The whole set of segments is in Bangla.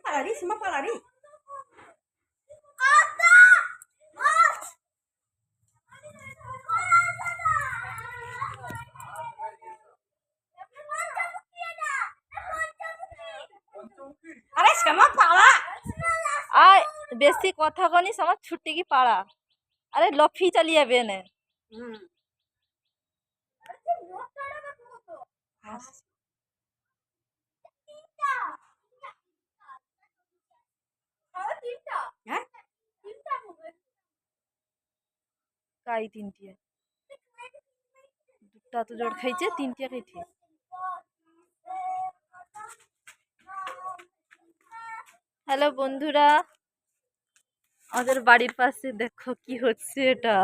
পালারি সীমা পালারি আরে শ্যামা পালা আয় বেশি কথা কনিস আমার ছুটি কি পাড়া আরে লফি চালিয়ে যাবে না কাই তিনটিয়া দুটা তো জোর খাইছে তিনটিয়া খাইছে হ্যালো বন্ধুরা আমাদের বাড়ির পাশে দেখো কি হচ্ছে এটা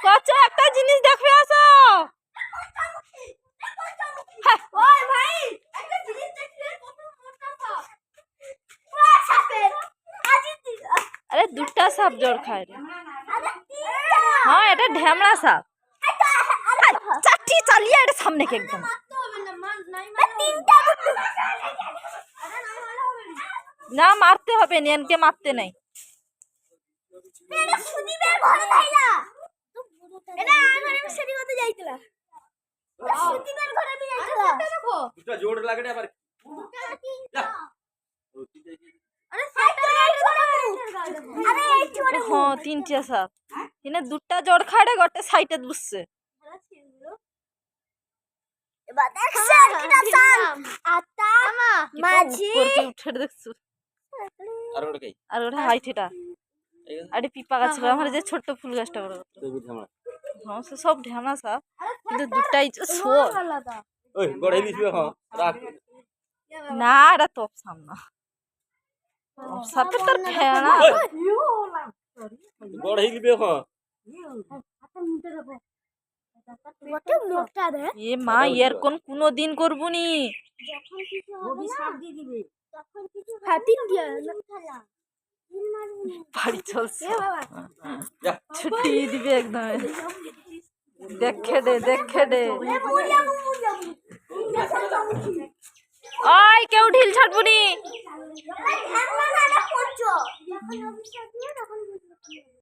কত একটা জিনিস দেখবে আসো আরে দুটা সাপ জ্বর খায় রে হ্যাঁ এটা ঢ্যামড়া সাপ চারটি চালিয়ে এটা সামনে কে একদম না মারতে হবে নিয়নকে মারতে নাই হ্যাঁ তিনটা সাপ কিনে দুটা জ্বর খাড়ে গটে সাইডে বুঝছে উঠে দেখছো আর ওটা হাইটেটা আরে পিপা গাছ আমার যে ছোট্ট ফুল গাছটা বড় হ্যাঁ সে সব ঢ্যামা সাপ কিন্তু দুটাই না এটা তোপ সামনা সাপের তোর ফেনা এ মা এর কোনো দিন করবুনি বাড়ি চলছে ছুটি দিবে একদম দেখে দে ওই কেউ ঢিল ছাড়বুনি